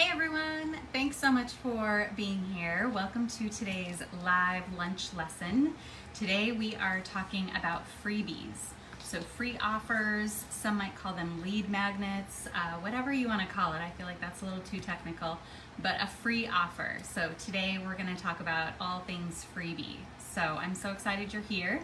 Hey everyone, thanks so much for being here. Welcome to today's live lunch lesson. Today we are talking about freebies. So free offers, some might call them lead magnets, whatever you want to call it. I feel like that's a little too technical, but a free offer. So today we're going to talk about all things freebie. So I'm so excited you're here.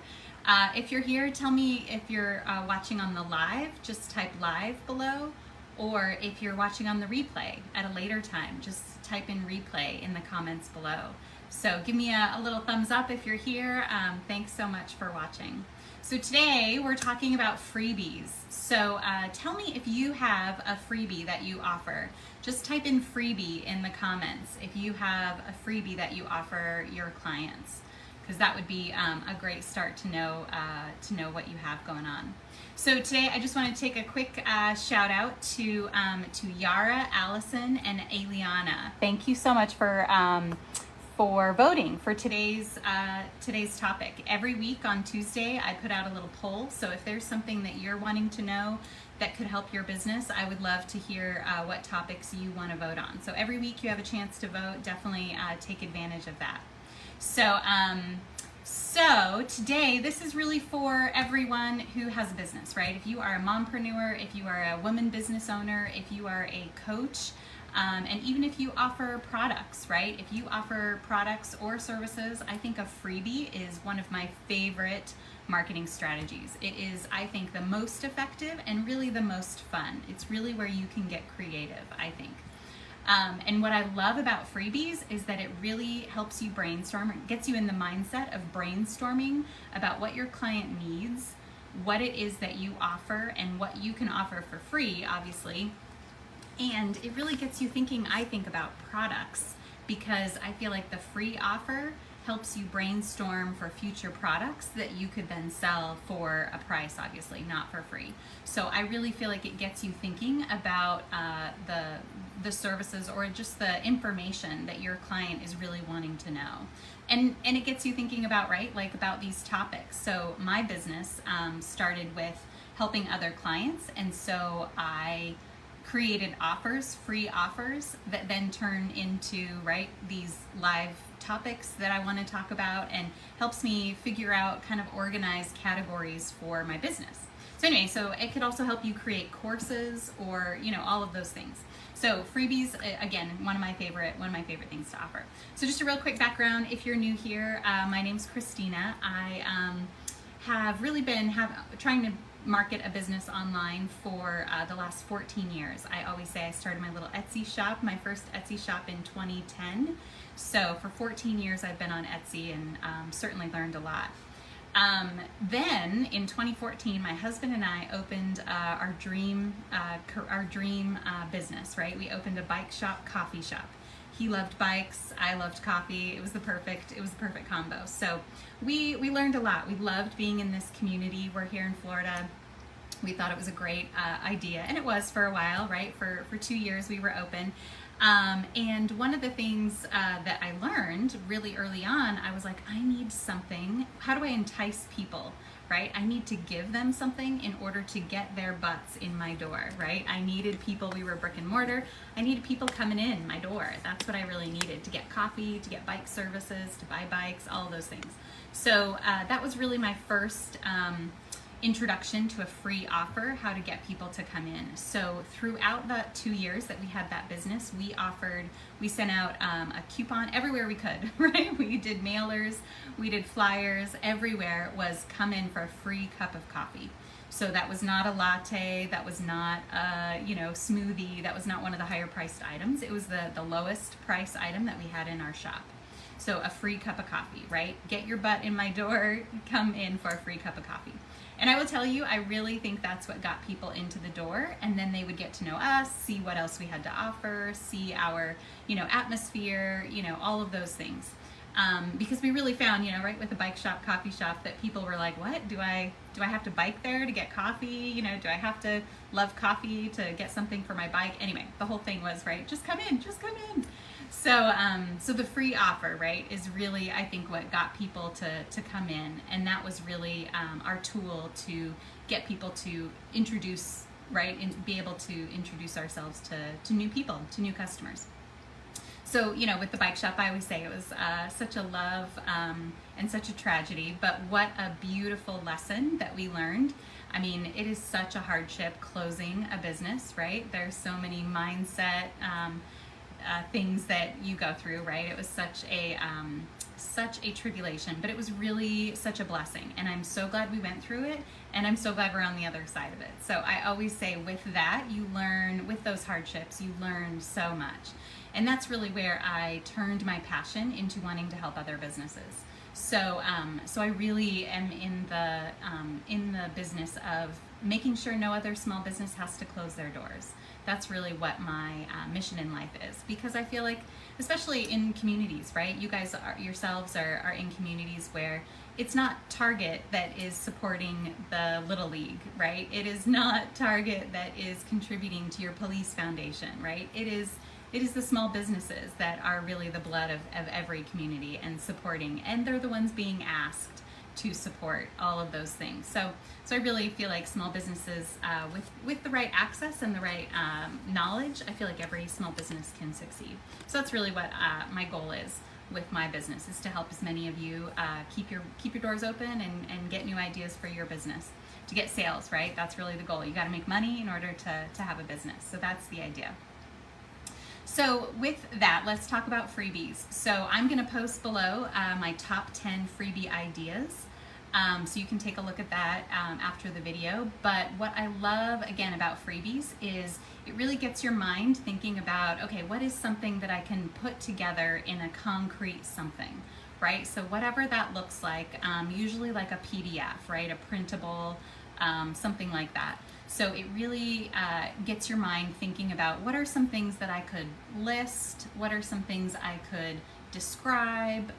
If you're here, tell me if you're watching on the live, just type live below. Or if you're watching on the replay at a later time, just type in replay in the comments below. So give me a little thumbs up if you're here. Thanks so much for watching. So today we're talking about freebies. So tell me if you have a freebie that you offer. Just type in freebie in the comments if you have a freebie that you offer your clients, because that would be a great start to know what you have going on. So today I just want to take a quick shout out to Yara, Allison, and Eliana. Thank you so much for voting for today's topic. Every week on Tuesday I put out a little poll. So if there's something that you're wanting to know that could help your business, I would love to hear what topics you want to vote on. So every week you have a chance to vote. Definitely take advantage of that. So today, this is really for everyone who has a business, right? If you are a mompreneur, if you are a woman business owner, if you are a coach, and even if you offer products, right? If you offer products or services, I think a freebie is one of my favorite marketing strategies. It is, I think, the most effective and really the most fun. It's really where you can get creative, I think. And what I love about freebies is that it really helps you brainstorm, it gets you in the mindset of brainstorming about what your client needs, what it is that you offer, and what you can offer for free, obviously. And it really gets you thinking, I think, about products, because I feel like the free offer helps you brainstorm for future products that you could then sell for a price, obviously, not for free. So I really feel like it gets you thinking about the services or just the information that your client is really wanting to know. And it gets you thinking about, right, like about these topics. So my business started with helping other clients, and so I created offers, free offers, that then turn into, right, these live topics that I want to talk about, and helps me figure out, kind of organize categories for my business. So anyway, so it could also help you create courses or, all of those things. So freebies, again, one of my favorite things to offer. So just a real quick background, if you're new here, my name's Kristina. I have really been trying to market a business online for the last 14 years. I always say I started my little Etsy shop, my first Etsy shop in 2010. So for 14 years I've been on Etsy and certainly learned a lot. Then in 2014, my husband and I opened our dream business, right? We opened a bike shop, coffee shop. He loved bikes, I loved coffee. It was the perfect combo. So we learned a lot. We loved being in this community. We're here in Florida. We thought it was a great idea, and it was for a while, right? For 2 years we were open. And one of the things that I learned really early on, I was like, I need something. How do I entice people, right? I need to give them something in order to get their butts in my door, right? I needed people. We were brick and mortar. I needed people coming in my door. That's what I really needed, to get coffee, to get bike services, to buy bikes, all of those things. So that was really my first introduction to a free offer, how to get people to come in. So throughout the 2 years that we had that business, we sent out a coupon everywhere we could, right? We did mailers, we did flyers, everywhere was come in for a free cup of coffee. So that was not a latte, that was not a smoothie, that was not one of the higher priced items. It was the lowest price item that we had in our shop. So a free cup of coffee, right? Get your butt in my door, come in for a free cup of coffee. And I will tell you, I really think that's what got people into the door, and then they would get to know us, see what else we had to offer, see our, atmosphere, all of those things. Because we really found, right, with the bike shop, coffee shop, that people were like, what, do I have to bike there to get coffee? Do I have to love coffee to get something for my bike? Anyway, the whole thing was, right, just come in. So the free offer, right, is really, I think, what got people to come in, and that was really our tool to get people to introduce right? And be able to introduce ourselves to new people, to new customers. So, with the bike shop, I always say it was such a love and such a tragedy, but what a beautiful lesson that we learned. I mean, it is such a hardship closing a business, right? There's so many mindset things that you go through, right? It was such a tribulation, but it was really such a blessing. And I'm so glad we went through it, and I'm so glad we're on the other side of it. So I always say with that, you learn, with those hardships, you learn so much. And that's really where I turned my passion into wanting to help other businesses. So I really am in the business of making sure no other small business has to close their doors. That's really what my mission in life is, because I feel like, especially in communities, right? You guys yourselves are in communities where it's not Target that is supporting the Little League, right? It is not Target that is contributing to your police foundation, right? It is the small businesses that are really the blood of every community and supporting, and they're the ones being asked to support all of those things. So I really feel like small businesses with the right access and the right knowledge, I feel like every small business can succeed. So that's really what my goal is with my business, is to help as many of you keep your doors open and get new ideas for your business, to get sales, right? That's really the goal. You got to make money in order to have a business. So that's the idea. So with that, let's talk about freebies. So I'm going to post below my top 10 freebie ideas. So you can take a look at that after the video. But what I love, again, about freebies is it really gets your mind thinking about, okay, what is something that I can put together in a concrete something, right? So whatever that looks like, usually like a PDF, right? A printable, something like that. So it really gets your mind thinking about what are some things that I could list, what are some things I could describe,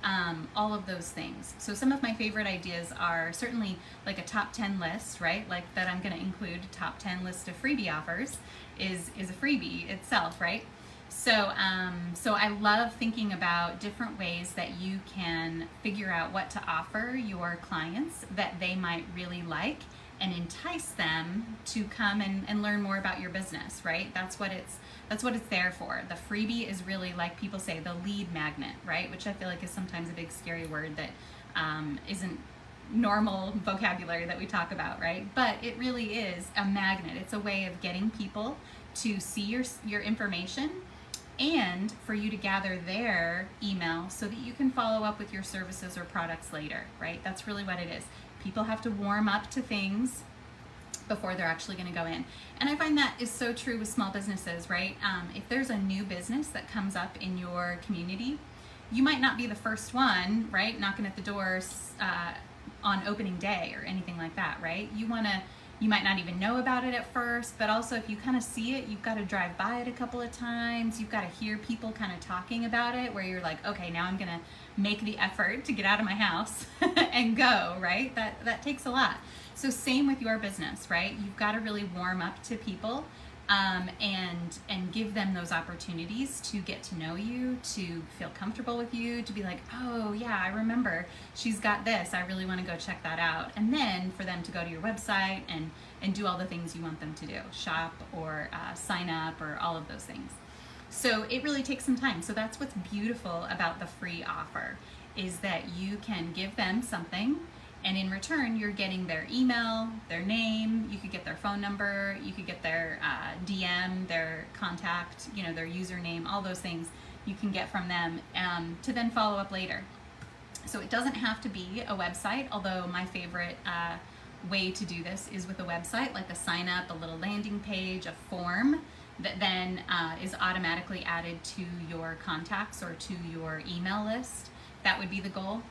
all of those things. So some of my favorite ideas are certainly like a top 10 list, right? Like that I'm going to include a top 10 list of freebie offers is a freebie itself, right? So I love thinking about different ways that you can figure out what to offer your clients that they might really like, and entice them to come and learn more about your business, right? That's what it's there for. The freebie is really, like people say, the lead magnet, right? Which I feel like is sometimes a big scary word that isn't normal vocabulary that we talk about, right? But it really is a magnet. It's a way of getting people to see your information and for you to gather their email so that you can follow up with your services or products later, right? That's really what it is. People have to warm up to things before they're actually going to go in. And I find that is so true with small businesses, right? If there's a new business that comes up in your community, you might not be the first one, right, knocking at the doors on opening day or anything like that, right? You might not even know about it at first, but also if you kind of see it, you've got to drive by it a couple of times. You've got to hear people kind of talking about it, where you're like, okay, now I'm going to make the effort to get out of my house and go, right? That takes a lot. So same with your business, right? You've got to really warm up to people and give them those opportunities to get to know you, to feel comfortable with you, to be like, oh yeah, I remember she's got this, I really want to go check that out. And then for them to go to your website and do all the things you want them to do, shop or sign up or all of those things. So it really takes some time. So that's what's beautiful about the free offer, is that you can give them something, and in return, you're getting their email, their name, you could get their phone number, you could get their DM, their contact, their username, all those things you can get from them to then follow up later. So it doesn't have to be a website, although my favorite way to do this is with a website, like a sign up, a little landing page, a form that then is automatically added to your contacts or to your email list. That would be the goal.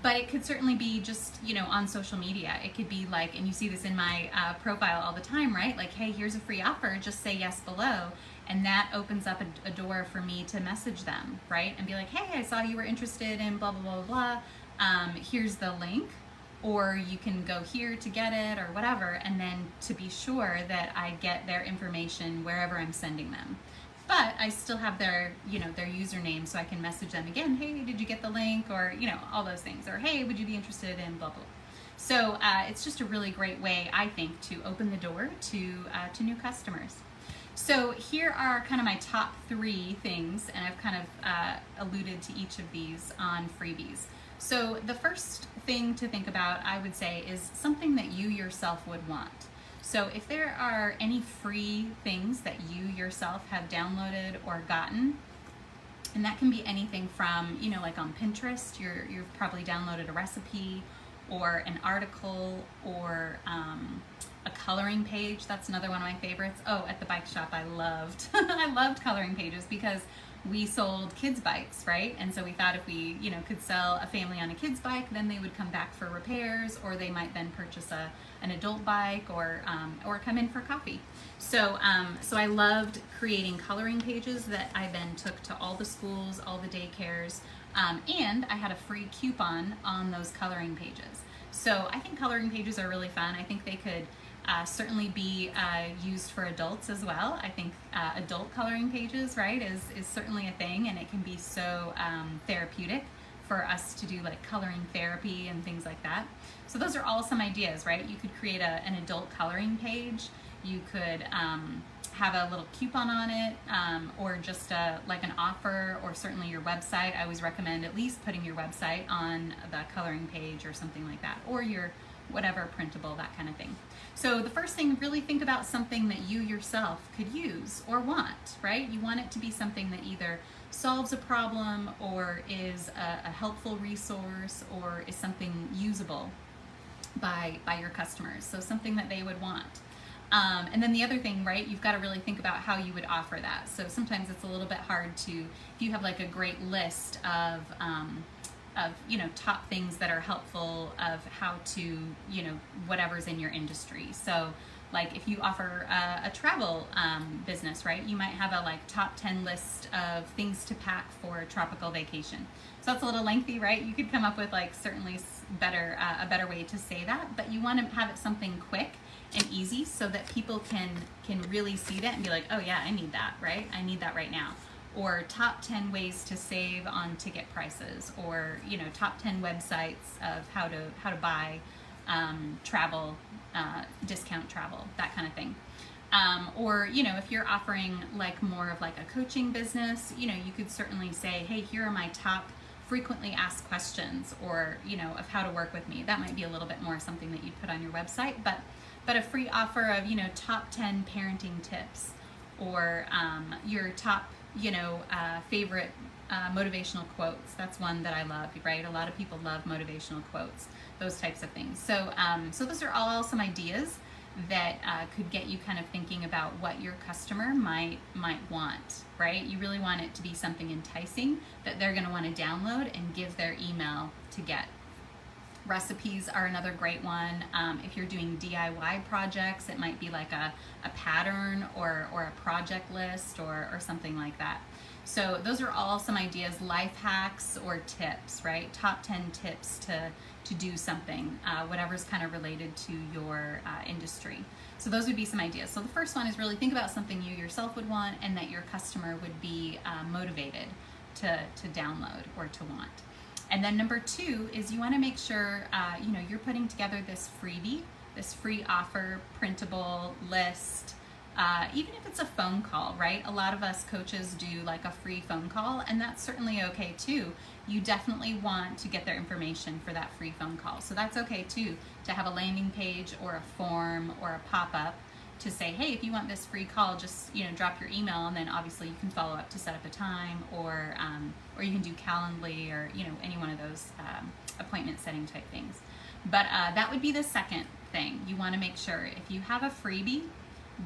But it could certainly be just, on social media. It could be like, and you see this in my profile all the time, right? Like, hey, here's a free offer, just say yes below. And that opens up a door for me to message them, right? And be like, hey, I saw you were interested in blah, blah, blah, blah. Here's the link. Or you can go here to get it or whatever. And then to be sure that I get their information wherever I'm sending them. But I still have their, their username, so I can message them again. Hey, did you get the link? Or, all those things. Or, hey, would you be interested in blah, blah. So it's just a really great way, I think, to open the door to new customers. So here are kind of my top 3 things, and I've kind of alluded to each of these on freebies. So the first thing to think about, I would say, is something that you yourself would want. So if there are any free things that you yourself have downloaded or gotten, and that can be anything from, you know, like on Pinterest, you've probably downloaded a recipe or an article or a coloring page. That's another one of my favorites. Oh, at the bike shop, I loved I loved coloring pages because we sold kids bikes, right? And so we thought if we, you know, could sell a family on a kid's bike, then they would come back for repairs, or they might then purchase an adult bike, or come in for coffee. So so I loved creating coloring pages that I then took to all the schools, all the daycares, and I had a free coupon on those coloring pages. So I think coloring pages are really fun. I think they could certainly be used for adults as well. I think adult coloring pages, right, is certainly a thing, and it can be so therapeutic for us to do like coloring therapy and things like that. So those are all some ideas, right? You could create an adult coloring page. You could have a little coupon on it, or just like an offer, or certainly your website. I always recommend at least putting your website on the coloring page or something like that, or your whatever printable, that kind of thing. So the first thing, really think about something that you yourself could use or want, right? You want it to be something that either solves a problem, or is a helpful resource, or is something usable by your customers. So something that they would want. And then the other thing, right, you've got to really think about how you would offer that. So sometimes it's a little bit hard to, if you have like a great list of you know, top things that are helpful of how to, you know, whatever's in your industry. So like if you offer a travel business, right, you might have a like top 10 list of things to pack for a tropical vacation. So that's a little lengthy, right? You could come up with like certainly a better way to say that, but you want to have it something quick and easy so that people can really see that and be like, oh yeah, I need that, right? I need that right now. Or top 10 ways to save on ticket prices, or, you know, top 10 websites of how to buy travel, discount travel, that kind of thing. Or, you know, if you're offering like more of like a coaching business, you know, you could certainly say, hey, here are my top frequently asked questions, or, you know, of how to work with me. That might be a little bit more something that you'd put on your website, but a free offer of, you know, top 10 parenting tips, or your top, you know, favorite motivational quotes. That's one that I love, right? A lot of people love motivational quotes, those types of things. So so those are all some ideas that could get you kind of thinking about what your customer might want, right? You really want it to be something enticing that they're going to want to download and give their email to get. Recipes are another great one. If you're doing DIY projects, it might be like a pattern or a project list or something like that. So those are all some ideas, life hacks or tips, right? Top 10 tips to do something, whatever's kind of related to your industry. So those would be some ideas. So the first one is really think about something you yourself would want and that your customer would be motivated to download or to want. And then number 2 is you want to make sure, you know, you're putting together this freebie, this free offer, printable list, even if it's a phone call, right? A lot of us coaches do like a free phone call, and that's certainly okay too. You definitely want to get their information for that free phone call. So that's okay too, to have a landing page or a form or a pop-up to say, hey, if you want this free call, just, you know, drop your email, and then obviously you can follow up to set up a time, or you can do Calendly, or, you know, any one of those appointment setting type things. But that would be the second thing. You want to make sure if you have a freebie,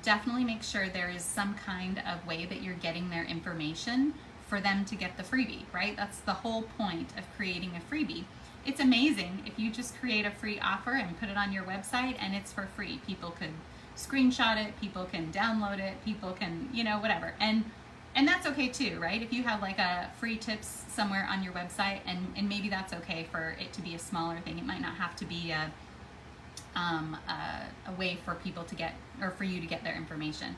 definitely make sure there is some kind of way that you're getting their information for them to get the freebie, right? That's the whole point of creating a freebie. It's amazing if you just create a free offer and put it on your website and it's for free. People could screenshot it, people can download it, people can, you know, whatever. And that's okay too, right? If you have like a free tips somewhere on your website, and maybe that's okay for it to be a smaller thing. It might not have to be a way for people to get, or for you to get their information.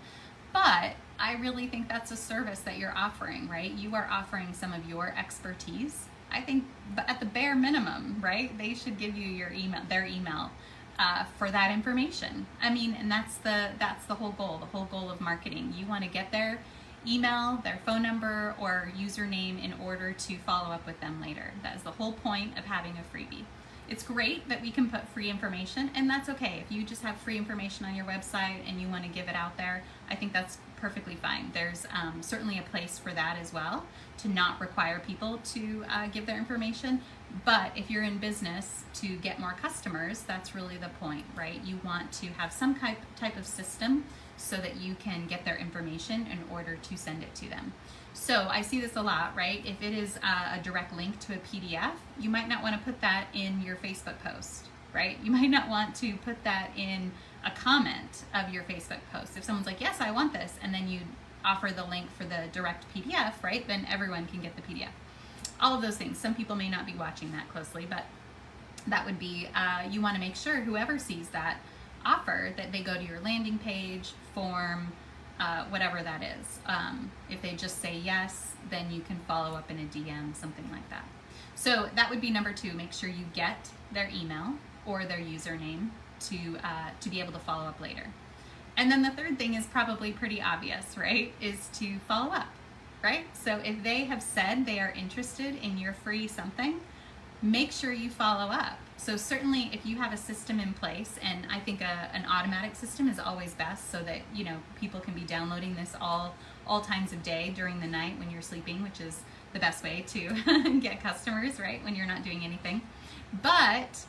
But I really think that's a service that you're offering, right? You are offering some of your expertise I think at the bare minimum, right, they should give you their email for that information. I mean, and that's the whole goal. The whole goal of marketing. You want to get their email, their phone number, or username in order to follow up with them later. That is the whole point of having a freebie. It's great that we can put free information, and that's okay. If you just have free information on your website and you want to give it out there, I think that's perfectly fine. There's certainly a place for that as well, to not require people to give their information. But if you're in business to get more customers, that's really the point, right? You want to have some type of system so that you can get their information in order to send it to them. So I see this a lot, right? If it is a direct link to a PDF, you might not want to put that in your Facebook post, right? You might not want to put that in a comment of your Facebook post. If someone's like, yes, I want this, and then you offer the link for the direct PDF, right? Then everyone can get the PDF. All of those things. Some people may not be watching that closely, but that would be, you want to make sure whoever sees that offer that they go to your landing page, form, whatever that is. If they just say yes, then you can follow up in a DM, something like that. So that would be number 2. Make sure you get their email or their username to be able to follow up later. And then the third thing is probably pretty obvious, right? Is to follow up, right? So if they have said they are interested in your free something, make sure you follow up. So certainly if you have a system in place, and I think an automatic system is always best, so that, you know, people can be downloading this all times of day during the night when you're sleeping, which is the best way to get customers, right? When you're not doing anything. But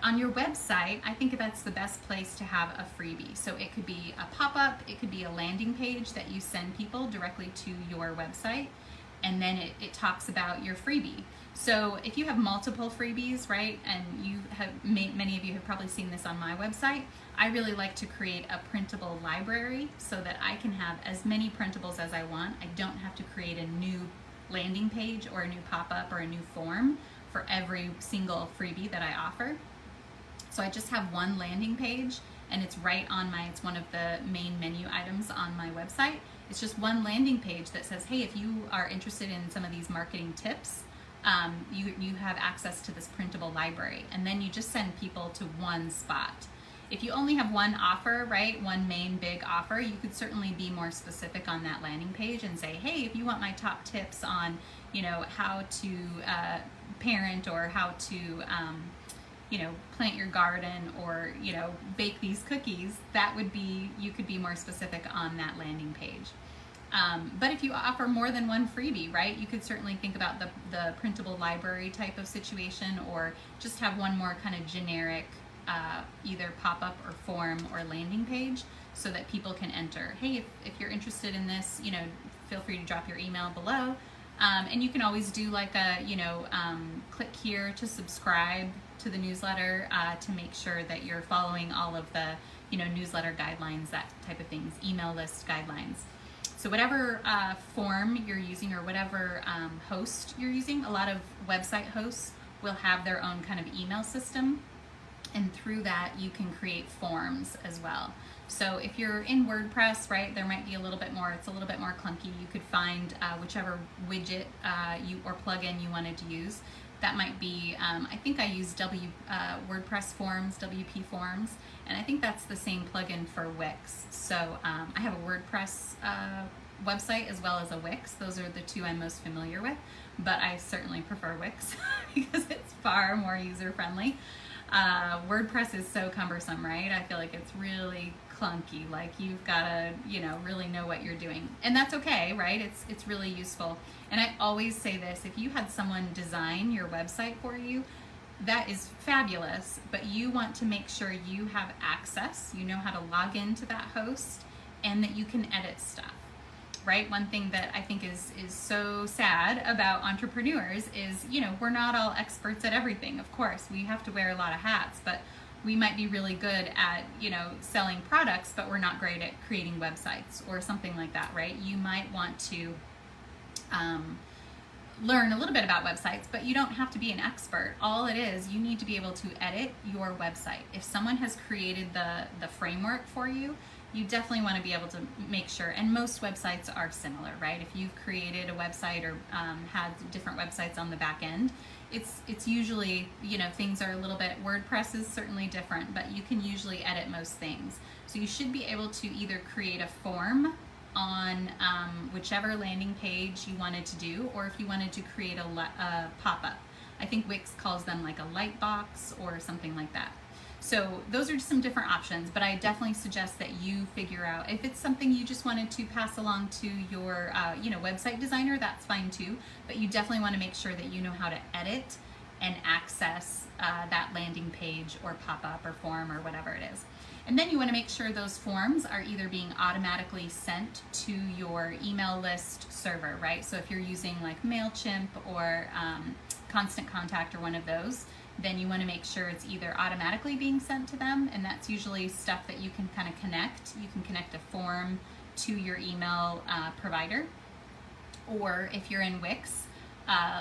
on your website, I think that's the best place to have a freebie. So it could be a pop-up, it could be a landing page that you send people directly to your website, and then it talks about your freebie. So if you have multiple freebies, right, and you have many of you have probably seen this on my website, I really like to create a printable library so that I can have as many printables as I want. I don't have to create a new landing page or a new pop-up or a new form for every single freebie that I offer. So I just have one landing page, and it's right on it's one of the main menu items on my website. It's just one landing page that says, hey, if you are interested in some of these marketing tips, you have access to this printable library, and then you just send people to one spot. If you only have one offer, right, one main big offer, you could certainly be more specific on that landing page and say, hey, if you want my top tips on, you know, how to parent, or how to, you know, plant your garden, or, you know, bake these cookies, that would be, you could be more specific on that landing page. But if you offer more than one freebie, right, you could certainly think about the printable library type of situation, or just have one more kind of generic either pop-up or form or landing page, so that people can enter. Hey, if you're interested in this, you know, feel free to drop your email below. And you can always do like a, you know, click here to subscribe to the newsletter, to make sure that you're following all of the, you know, newsletter guidelines, that type of things, email list guidelines. So whatever form you're using, or whatever host you're using, a lot of website hosts will have their own kind of email system, and through that you can create forms as well. So if you're in WordPress, right, there might be a little bit more, it's a little bit more clunky. You could find whichever widget or plugin you wanted to use. That might be, I think I use WordPress forms, WP forms, and I think that's the same plugin for Wix. So I have a WordPress website as well as a Wix. Those are the two I'm most familiar with, but I certainly prefer Wix because it's far more user-friendly. WordPress is so cumbersome, right? I feel like it's really clunky. Like, you've got to, you know, really know what you're doing, and that's okay, right? It's really useful. And I always say this: if you had someone design your website for you, that is fabulous, but you want to make sure you have access, you know how to log into that host, and that you can edit stuff, right? One thing that I think is so sad about entrepreneurs is, you know, we're not all experts at everything. Of course, we have to wear a lot of hats, but we might be really good at, you know, selling products, but we're not great at creating websites or something like that, right? You might want to learn a little bit about websites, but you don't have to be an expert. All it is, you need to be able to edit your website. If someone has created the framework for you, you definitely want to be able to make sure, and most websites are similar, right? If you've created a website or had different websites on the back end, it's usually, you know, things are a little bit, WordPress is certainly different, but you can usually edit most things. So you should be able to either create a form on whichever landing page you wanted to do, or if you wanted to create a pop-up. I think Wix calls them like a light box or something like that. So those are just some different options, but I definitely suggest that you figure out if it's something you just wanted to pass along to your you know, website designer, that's fine too, but you definitely want to make sure that you know how to edit and access that landing page or pop-up or form or whatever it is. And then you want to make sure those forms are either being automatically sent to your email list server, right? So if you're using like MailChimp or Constant Contact or one of those, then you want to make sure it's either automatically being sent to them, and that's usually stuff that you can kind of connect. You can connect a form to your email provider, or if you're in Wix,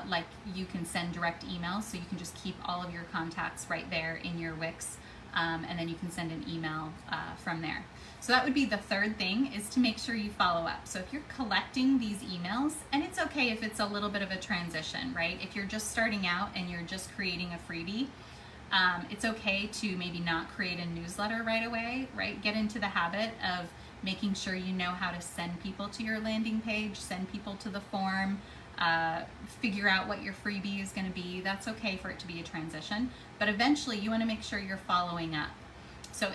like you can send direct emails, so you can just keep all of your contacts right there in your Wix, and then you can send an email from there. So that would be the third thing, is to make sure you follow up. So if you're collecting these emails, and it's okay if it's a little bit of a transition, right? If you're just starting out and you're just creating a freebie, it's okay to maybe not create a newsletter right away, right? Get into the habit of making sure you know how to send people to your landing page, send people to the form, figure out what your freebie is going to be. That's okay for it to be a transition, but eventually you want to make sure you're following up. So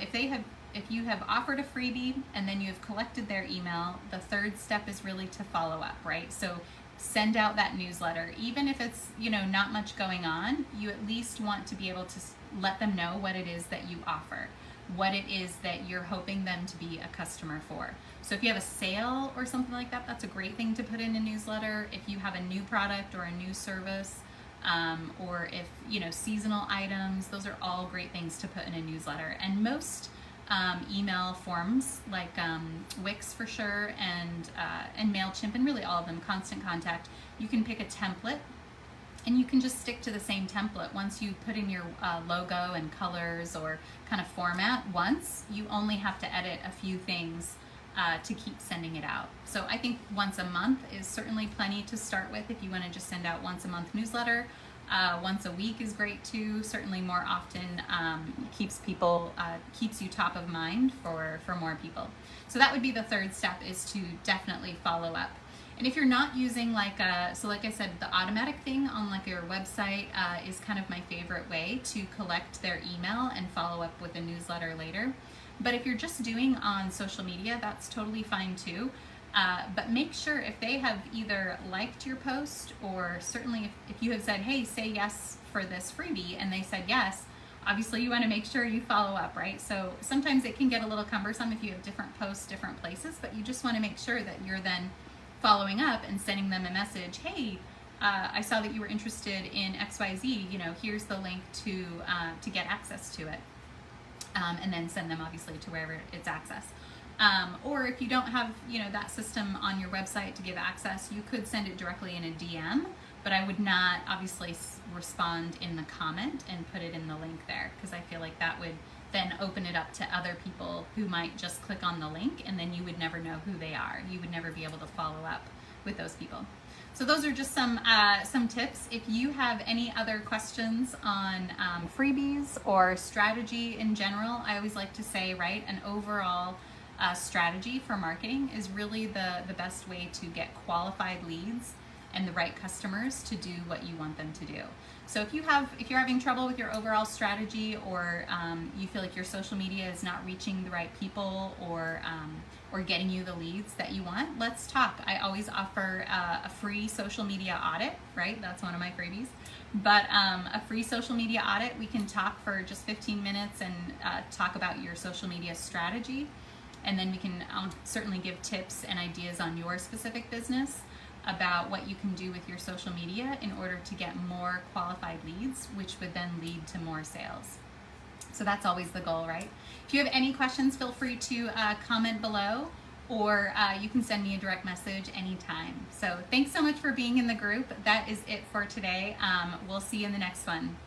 if you have offered a freebie and then you have collected their email, the third step is really to follow up, right? So send out that newsletter. Even if it's, you know, not much going on, you at least want to be able to let them know what it is that you offer, what it is that you're hoping them to be a customer for. So if you have a sale or something like that, that's a great thing to put in a newsletter. If you have a new product or a new service, or if, you know, seasonal items, those are all great things to put in a newsletter. And most email forms like Wix for sure, and MailChimp, and really all of them, Constant Contact, you can pick a template and you can just stick to the same template. Once you put in your logo and colors or kind of format once, you only have to edit a few things to keep sending it out. So I think once a month is certainly plenty to start with if you want to just send out once a month newsletter. Once a week is great too. Certainly more often keeps you top of mind for more people. So that would be the third step, is to definitely follow up. And if you're not using like I said, the automatic thing on like your website is kind of my favorite way to collect their email and follow up with a newsletter later. But if you're just doing on social media, that's totally fine too. But make sure if they have either liked your post, or certainly if you have said, hey, say yes for this freebie, and they said yes, obviously you want to make sure you follow up, right? So sometimes it can get a little cumbersome if you have different posts, different places, but you just want to make sure that you're then following up and sending them a message, hey, I saw that you were interested in XYZ, you know, here's the link to get access to it. And then send them obviously to wherever it's access. Or if you don't have, you know, that system on your website to give access, you could send it directly in a DM, but I would not obviously respond in the comment and put it in the link there, because I feel like that would then open it up to other people who might just click on the link, and then you would never know who they are. You would never be able to follow up with those people. So those are just some tips. If you have any other questions on freebies or strategy in general, I always like to say, right, an overall strategy for marketing is really the best way to get qualified leads and the right customers to do what you want them to do. So if you're having trouble with your overall strategy, or you feel like your social media is not reaching the right people, or getting you the leads that you want, let's talk. I always offer a free social media audit, right? That's one of my freebies. But a free social media audit, we can talk for just 15 minutes and talk about your social media strategy. And then we can certainly give tips and ideas on your specific business about what you can do with your social media in order to get more qualified leads, which would then lead to more sales. So that's always the goal, right? If you have any questions, feel free to comment below, or you can send me a direct message anytime. So thanks so much for being in the group. That is it for today. We'll see you in the next one.